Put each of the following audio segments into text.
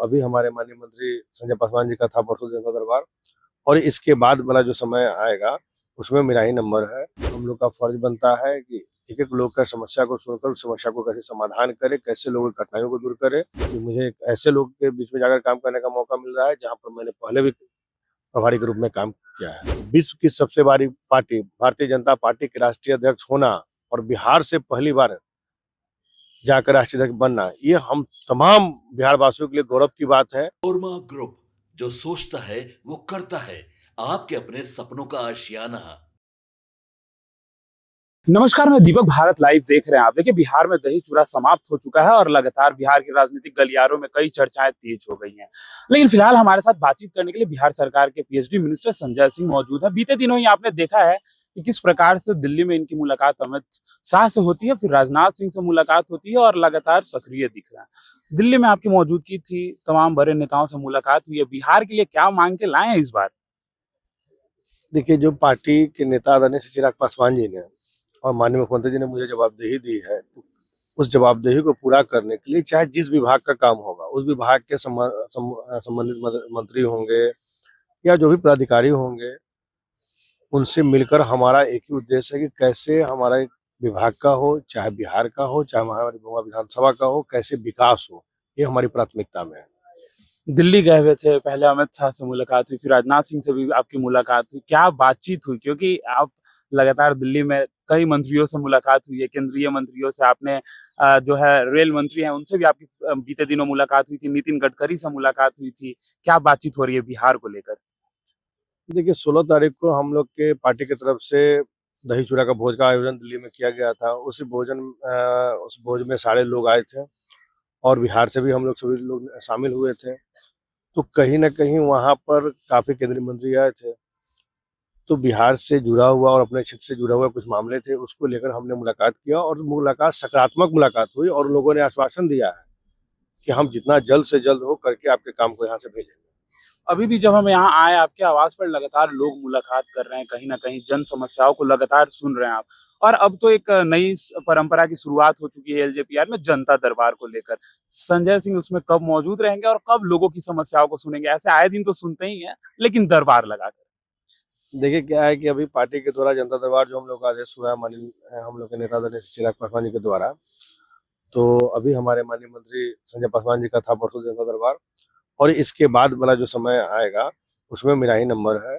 अभी हमारे माननीय मंत्री संजय पासवान जी का था परसों जनता दरबार, और इसके बाद वाला जो समय आएगा उसमें मेरा ही नंबर है। हम लोग का फर्ज बनता है कि एक एक लोग का समस्या को सुनकर उस समस्या को कैसे समाधान करे, कैसे लोगों की कठिनाइयों को दूर करे। कि मुझे एक ऐसे लोग के बीच में जाकर काम करने का मौका मिल रहा है जहाँ पर मैंने पहले भी प्रभारी के रूप में काम किया है। विश्व की सबसे बड़ी पार्टी भारतीय जनता पार्टी के राष्ट्रीय अध्यक्ष होना और बिहार से पहली बार जाकर राष्ट्रीय अध्यक्ष बनना, ये हम तमाम बिहार वासियों के लिए गौरव की बात है। ओरमा ग्रुप, जो सोचता है वो करता है। आपके अपने सपनों का आशियाना। नमस्कार, मैं दीपक। भारत लाइव देख रहे हैं आप। देखिए, बिहार में दही चूड़ा समाप्त हो चुका है और लगातार बिहार के राजनीतिक गलियारों में कई चर्चाएं तेज हो गई हैं। लेकिन फिलहाल हमारे साथ बातचीत करने के लिए बिहार सरकार के पीएचडी मिनिस्टर संजय सिंह मौजूद हैं। बीते दिनों ही आपने देखा है कि किस प्रकार से दिल्ली में इनकी मुलाकात अमित शाह से होती है, फिर राजनाथ सिंह से मुलाकात होती है और लगातार सक्रिय दिख रहा है। दिल्ली में आपकी मौजूदगी थी, तमाम बड़े नेताओं से मुलाकात हुई है। बिहार के लिए क्या मांग के लाए हैं इस बार? देखिए, जो पार्टी के नेता आदरणीय श्री चिराग पासवान जी ने और माननीय मुख्यमंत्री जी ने मुझे जवाबदेही दी है, तो उस जवाबदेही को पूरा करने के लिए चाहे जिस विभाग का काम होगा उस विभाग के संबंधित मंत्री होंगे या जो भी पदाधिकारी होंगे, उनसे मिलकर हमारा एक ही उद्देश्य है कि कैसे हमारा एक विभाग का हो, चाहे बिहार का हो, चाहे हमारी गोवा विधानसभा का हो, कैसे विकास हो, ये हमारी प्राथमिकता में है। दिल्ली गए हुए थे, पहले अमित शाह से मुलाकात हुई, फिर राजनाथ सिंह से भी आपकी मुलाकात हुई। क्या बातचीत हुई? क्योंकि आप लगातार दिल्ली में कई मंत्रियों से मुलाकात हुई है, केंद्रीय मंत्रियों से। आपने जो है रेल मंत्री हैं उनसे भी आपकी बीते दिनों मुलाकात हुई थी, नितिन गडकरी से मुलाकात हुई थी। क्या बातचीत हो रही है बिहार को लेकर? देखिए, 16 तारीख को हम लोग के पार्टी की तरफ से दही चूड़ा का भोज का आयोजन दिल्ली में किया गया था। उस भोज में सारे लोग आए थे और बिहार से भी हम लोग सभी लोग शामिल हुए थे। तो कहीं न कहीं वहाँ पर काफ़ी केंद्रीय मंत्री आए थे। तो बिहार से जुड़ा हुआ और अपने क्षेत्र से जुड़ा हुआ कुछ मामले थे, उसको लेकर हमने मुलाकात किया और मुलाकात सकारात्मक मुलाकात हुई और लोगों ने आश्वासन दिया है कि हम जितना जल्द से जल्द हो करके आपके काम को यहाँ से भेजेंगे। अभी भी जब हम यहाँ आए, आपके आवास पर लगातार लोग मुलाकात कर रहे हैं, कहीं ना कहीं जन समस्याओं को लगातार सुन रहे हैं आप। और अब तो एक नई परंपरा की शुरुआत हो चुकी है एलजेपीआर में, जनता दरबार को लेकर। संजय सिंह उसमें कब मौजूद रहेंगे और कब लोगों की समस्याओं को सुनेंगे? ऐसे आए दिन तो सुनते ही हैं, लेकिन दरबार लगाकर। देखिए, क्या है कि अभी पार्टी के द्वारा जनता दरबार जो हम लोग का आदेश हुआ है माननीय हम लोग के नेता आदरणीय चिराग पासवान जी के द्वारा, तो अभी हमारे माननीय मंत्री संजय पासवान जी का था परसों जनता दरबार, और इसके बाद वाला जो समय आएगा उसमें मेरा ही नंबर है।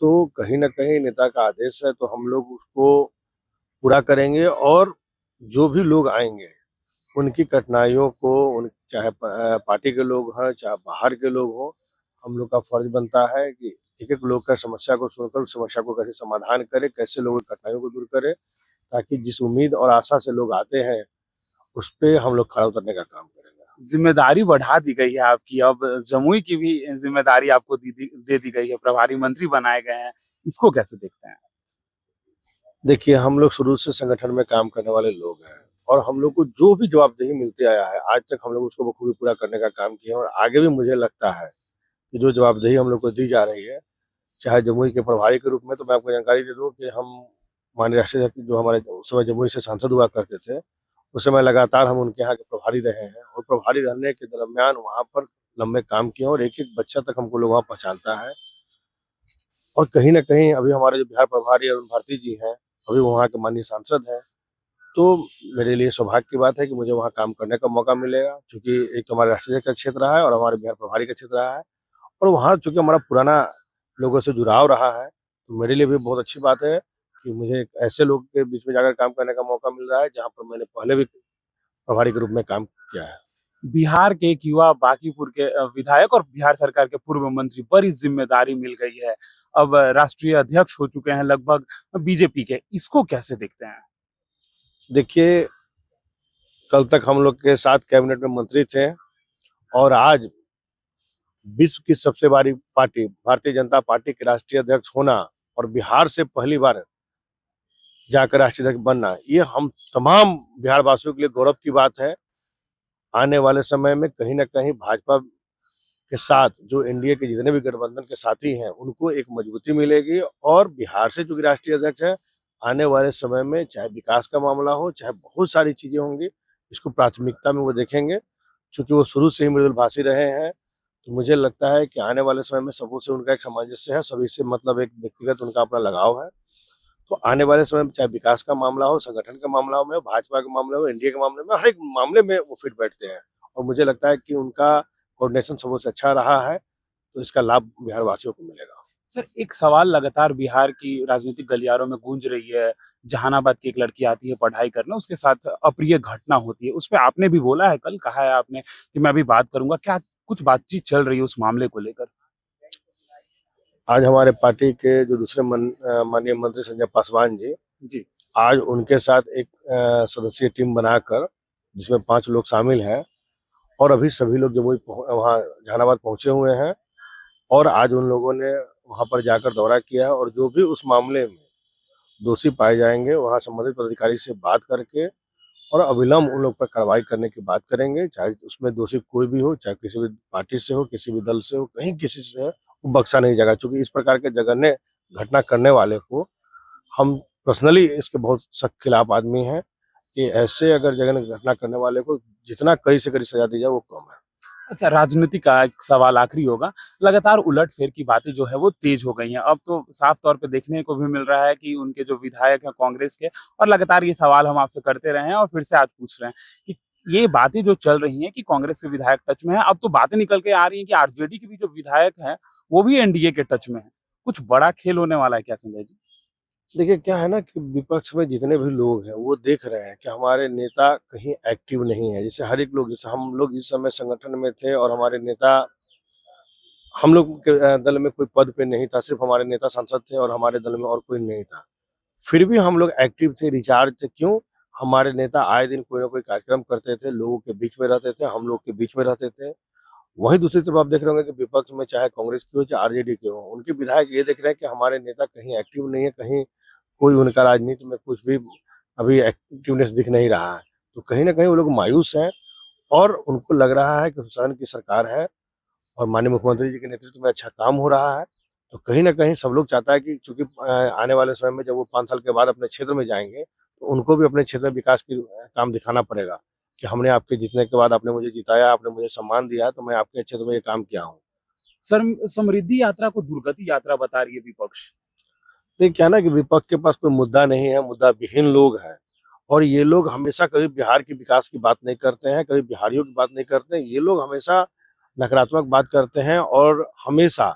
तो कहीं न कहीं नेता का आदेश है तो हम लोग उसको पूरा करेंगे, और जो भी लोग आएँगे उनकी कठिनाइयों को चाहे पार्टी के लोग हों, चाहे बाहर के लोग हों, हम लोग का फर्ज बनता है कि एक एक लोग का समस्या को सुनकर उस समस्या को कैसे समाधान करे, कैसे लोगों की कठिनाइयों को दूर करे, ताकि जिस उम्मीद और आशा से लोग आते हैं उस पे हम लोग खरा उतरने का काम करेंगे। जिम्मेदारी बढ़ा दी गई है आपकी, अब जमुई की भी जिम्मेदारी आपको दे दी गई है, प्रभारी मंत्री बनाए गए हैं। इसको कैसे देखते हैं? देखिए, हम लोग शुरू से संगठन में काम करने वाले लोग हैं और हम लोग को जो भी जवाबदेही मिलते आया है, आज तक हम लोग उसको बखूबी पूरा करने का काम किए हैं, और आगे भी मुझे लगता है कि जो जवाबदेही हम लोग को दी जा रही है, चाहे जमुई के प्रभारी के रूप में, तो मैं आपको जानकारी दे दूँ कि हम माननीय राष्ट्रीय अध्यक्ष जो हमारे उस समय जमुई से सांसद हुआ करते थे, उस समय लगातार हम उनके यहाँ के प्रभारी रहे हैं, और प्रभारी रहने के दरमियान वहाँ पर लंबे काम किए और एक-एक बच्चा तक हमको लोग वहाँ पहचानता है। और कहीं न कहीं अभी हमारे जो बिहार प्रभारी अरुण भारती जी हैं, अभी वहाँ के माननीय सांसद हैं। तो मेरे लिए सौभाग्य की बात है कि मुझे वहाँ काम करने का मौका मिलेगा, चूँकि एक तो हमारे राष्ट्रीय अध्यक्ष का क्षेत्र रहा है और हमारे बिहार प्रभारी का क्षेत्र रहा है, और वहाँ चूँकि हमारा पुराना लोगों से जुड़ाव रहा है, तो मेरे लिए भी बहुत अच्छी बात है कि मुझे एक ऐसे लोग के बीच में जाकर काम करने का मौका मिल रहा है, जहाँ पर मैंने पहले भी प्रभारी के रूप में काम किया है। बिहार के एक युवा, बांकीपुर के विधायक और बिहार सरकार के पूर्व मंत्री, बड़ी जिम्मेदारी मिल गई है। अब राष्ट्रीय अध्यक्ष हो चुके हैं लगभग बीजेपी के। इसको कैसे देखते हैं? देखिए, कल तक हम लोग के साथ कैबिनेट में मंत्री थे, और आज विश्व की सबसे बड़ी पार्टी भारतीय जनता पार्टी के राष्ट्रीय अध्यक्ष होना और बिहार से पहली बार जाकर राष्ट्रीय अध्यक्ष बनना, ये हम तमाम बिहार वासियों के लिए गौरव की बात है। आने वाले समय में कहीं न कहीं भाजपा के साथ जो एनडीए के जितने भी गठबंधन के साथी हैं, उनको एक मजबूती मिलेगी, और बिहार से चूँकि राष्ट्रीय अध्यक्ष है, आने वाले समय में चाहे विकास का मामला हो, चाहे बहुत सारी चीज़ें होंगी, इसको प्राथमिकता में वो देखेंगे। चूँकि वो शुरू से ही मृदुलभाषी रहे हैं, तो मुझे लगता है कि आने वाले समय में सबों से उनका एक सामंजस्य है, सभी से मतलब एक व्यक्तिगत उनका अपना लगाव है। तो आने वाले समय में चाहे विकास का मामला हो, संगठन का मामला हो, भाजपा का मामला हो, एनडीए के मामले में, हर एक मामले में वो फिट बैठते हैं और मुझे लगता है कि उनका कोऑर्डिनेशन सबों से अच्छा रहा है, तो इसका लाभ बिहार वासियों को मिलेगा। सर, एक सवाल लगातार बिहार की राजनीतिक गलियारों में गूंज रही है। जहानाबाद की एक लड़की आती है पढ़ाई करने, उसके साथ अप्रिय घटना होती है। उस पे आपने भी बोला है, कल कहा है आपने कि मैं अभी बात करूंगा। क्या कुछ बातचीत चल रही है उस मामले को लेकर? आज हमारे पार्टी के जो दूसरे माननीय मंत्री संजय पासवान जी, जी। आज उनके साथ एक सदस्यीय टीम बनाकर, जिसमें 5 लोग शामिल हैं और अभी सभी लोग जमुई वहाँ जहानाबाद पहुँचे हुए हैं और आज उन लोगों ने वहाँ पर जाकर दौरा किया है और जो भी उस मामले में दोषी पाए जाएंगे, वहाँ संबंधित पदाधिकारी से बात करके और अविलंब उन लोग पर कार्रवाई करने की बात करेंगे। चाहे उसमें दोषी कोई भी हो, चाहे किसी भी पार्टी से हो, किसी भी दल से हो, कहीं किसी से हो, वो बख्शा नहीं जाएगा। चूँकि इस प्रकार के जघन्य घटना करने वाले को हम पर्सनली इसके बहुत सख्त खिलाफ आदमी हैं कि ऐसे अगर जघन्य घटना करने वाले को जितना कड़ी से कड़ी सजा दी जाए वो कम है। अच्छा, राजनीति का एक सवाल आखिरी होगा। लगातार उलट-फेर की बातें जो है वो तेज हो गई हैं। अब तो साफ तौर पे देखने को भी मिल रहा है कि उनके जो विधायक हैं कांग्रेस के, और लगातार ये सवाल हम आपसे करते रहे हैं और फिर से आज पूछ रहे हैं कि ये बातें जो चल रही हैं कि कांग्रेस के विधायक टच में हैं, अब तो बातें निकल के आ रही हैं कि आरजेडी के भी जो विधायक हैं, वो भी एनडीए के टच में हैं। कुछ बड़ा खेल होने वाला है क्या संजय जी? देखिए क्या है ना कि विपक्ष में जितने भी लोग हैं वो देख रहे हैं कि हमारे नेता कहीं एक्टिव नहीं है। जैसे हर एक लोग, जैसे हम लोग जिस समय संगठन में थे और हमारे नेता, हम लोग के दल में कोई पद पे नहीं था, सिर्फ हमारे नेता सांसद थे और हमारे दल में और कोई नहीं था। फिर भी हम लोग एक्टिव थे, रिचार्ज थे। क्यों? हमारे नेता आए दिन कोई ना कोई कार्यक्रम करते थे, लोगों के बीच में रहते थे, हम लोग के बीच में रहते थे। वहीं दूसरी तरफ आप देख रहे होंगे कि विपक्ष में चाहे कांग्रेस की हो, चाहे आरजेडी की हो, उनके विधायक ये देख रहे हैं कि हमारे नेता कहीं एक्टिव नहीं है, कहीं कोई उनका राजनीति में कुछ भी अभी एक्टिवनेस दिख नहीं रहा है। तो कहीं न कहीं वो लोग मायूस हैं और उनको लग रहा है कि सुशासन की सरकार है और माननीय मुख्यमंत्री जी के नेतृत्व में अच्छा काम हो रहा है। तो कहीं न कहीं सब लोग चाहता है कि चूँकि आने वाले समय में जब वो 5 साल के बाद अपने क्षेत्र में जाएँगे, तो उनको भी अपने क्षेत्र में विकास की काम दिखाना पड़ेगा कि हमने आपके जीतने के बाद आपने मुझे जिताया, आपने मुझे सम्मान दिया, तो मैं आपके क्षेत्र में ये काम किया हूँ। समृद्धि यात्रा को दुर्गति यात्रा बता रही है विपक्ष। देखिए क्या है ना कि विपक्ष के पास कोई मुद्दा नहीं है, मुद्दा विहीन लोग हैं और ये लोग हमेशा कभी बिहार के विकास की बात नहीं करते हैं, कभी बिहारियों की बात नहीं करते हैं। ये लोग हमेशा नकारात्मक बात करते हैं और हमेशा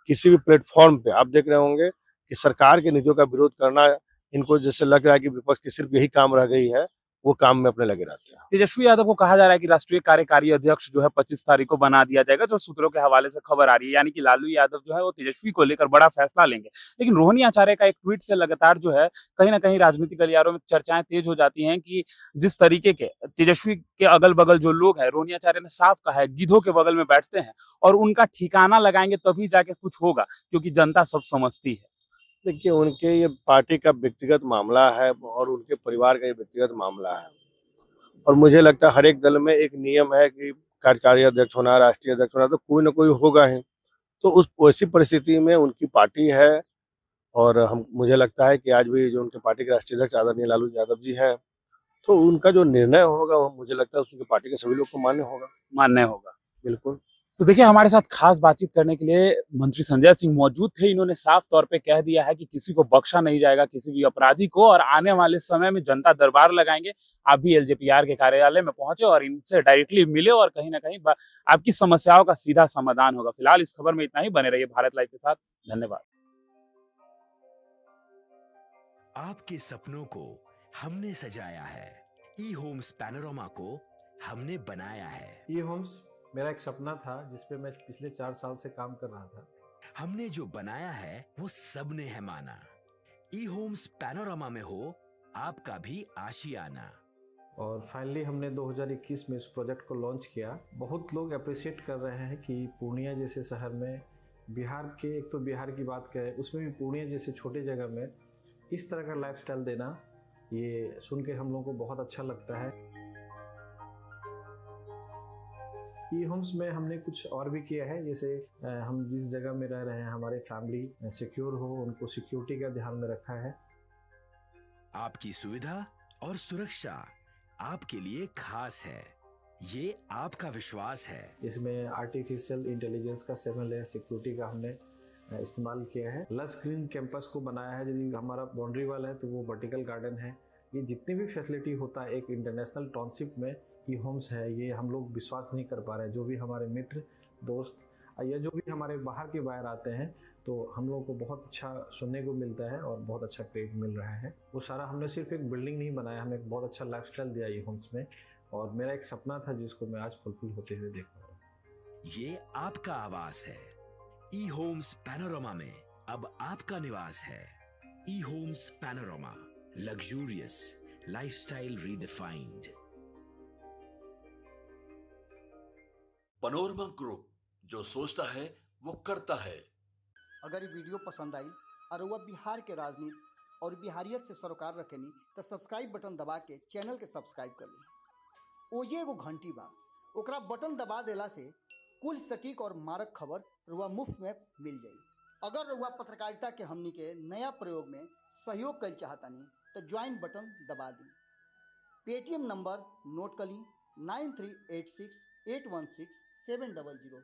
किसी भी प्लेटफ़ॉर्म पे आप देख रहे होंगे कि सरकार की नीतियों का विरोध करना, इनको जैसे लग रहा है कि विपक्ष की सिर्फ़ यही काम रह गई है, वो काम में अपने लगे रहते हैं। तेजस्वी यादव को कहा जा रहा है कि राष्ट्रीय कार्यकारी अध्यक्ष जो है 25 तारीख को बना दिया जाएगा, जो सूत्रों के हवाले से खबर आ रही है। यानी कि लालू यादव जो है वो तेजस्वी को लेकर बड़ा फैसला लेंगे। लेकिन रोहिणी आचार्य का एक ट्वीट से लगातार जो है कहीं न कहीं राजनीतिक गलियारों में चर्चाएं तेज हो जाती हैं कि जिस तरीके के तेजस्वी के अगल-बगल जो लोग हैं, रोहिणी आचार्य ने साफ कहा है, गिद्धों के बगल में बैठते हैं और उनका ठिकाना लगाएंगे तभी जाके कुछ होगा, क्योंकि जनता सब समझती है। देखिए उनके ये पार्टी का व्यक्तिगत मामला है और उनके परिवार का ये व्यक्तिगत मामला है और मुझे लगता है हर एक दल में एक नियम है कि कार्यकारी अध्यक्ष होना, राष्ट्रीय अध्यक्ष होना, तो कोई ना कोई होगा ही। तो उस वैसी परिस्थिति में उनकी पार्टी है और हम मुझे लगता है कि आज भी जो उनके पार्टी के राष्ट्रीय अध्यक्ष आदरणीय लालू यादव जी हैं, तो उनका जो निर्णय होगा वो मुझे लगता है उनकी पार्टी के सभी लोग को मान्य होगा। मान्य होगा। बिल्कुल। तो देखिए, हमारे साथ खास बातचीत करने के लिए मंत्री संजय सिंह मौजूद थे। इन्होंने साफ तौर पे कह दिया है कि किसी को बख्शा नहीं जाएगा, किसी भी अपराधी को, और आने वाले समय में जनता दरबार लगाएंगे। आप भी एलजेपीआर के कार्यालय में पहुंचे और इनसे डायरेक्टली मिले और कहीं ना कहीं आपकी समस्याओं का सीधा समाधान होगा। फिलहाल इस खबर में इतना ही। बने रहिए भारत लाइव के साथ। धन्यवाद। आपके सपनों को हमने सजाया है, ई होम्स पैनोरामा को हमने बनाया है। ई होम्स मेरा एक सपना था जिस पे मैं पिछले 4 साल से काम कर रहा था। हमने जो बनाया है वो सबने है माना। ई होम्स पैनोरामा में हो आपका भी आशियाना। और फाइनली हमने 2021 में इस प्रोजेक्ट को लॉन्च किया। बहुत लोग अप्रिशिएट कर रहे हैं कि पूर्णिया जैसे शहर में, बिहार के, एक तो बिहार की बात करें उसमें भी पूर्णिया जैसे छोटे जगह में इस तरह का लाइफस्टाइल देना, ये सुन के हम लोगों को बहुत अच्छा लगता है। ई होम्स में हमने कुछ और भी किया है, जैसे हम जिस जगह में रह रहे हैं हमारे फैमिली सिक्योर हो, उनको सिक्योरिटी का ध्यान में रखा है। आपकी सुविधा और सुरक्षा आपके लिए खास है। ये आपका विश्वास है। इसमें आर्टिफिशियल इंटेलिजेंस का 7 लेयर सिक्योरिटी का हमने इस्तेमाल किया है। लस ग्रीन कैंपस को बनाया है। यदि हमारा बाउंड्री वाल है तो वो वर्टिकल गार्डन है। ये जितनी भी फैसिलिटी होता है एक इंटरनेशनल टाउनशिप में ई होम्स है, ये हम लोग विश्वास नहीं कर पा रहे हैं। जो भी हमारे मित्र दोस्त या जो भी हमारे बाहर के बाहर आते हैं तो हम लोगों को बहुत अच्छा सुनने को मिलता है और बहुत अच्छा क्रेडिट मिल रहा है। वो सारा हमने सिर्फ एक बिल्डिंग नहीं बनाया, हमें एक बहुत अच्छा लाइफस्टाइल दिया ई होम्स में, और मेरा एक सपना था जिसको मैं आज फुलफिल होते हुए देख रहा हूँ। ये आपका आवास है। ई होम्स पैनोरामा में अब आपका निवास है। E homes panorama, luxurious lifestyle redefined. Panorama group, जो सोचता है वो करता है। अगर ये वीडियो पसंद आई और वह बिहार के राजनीति और बिहारियत से सरोकार रखेनी तो सब्सक्राइब बटन दबा के चैनल के सब्सक्राइब कर ली। ओजे एगो घंटी बा, ओकरा बटन दबा देला से कुल सटीक और मारक खबर रुआ मुफ्त में मिल जाई। अगर रुआ पत्रकारिता के हमनी के नया प्रयोग में सहयोग कर चाहतानी तो ज्वाइन बटन दबा दी। पेटीएम नंबर नोट कर ली 9386816700।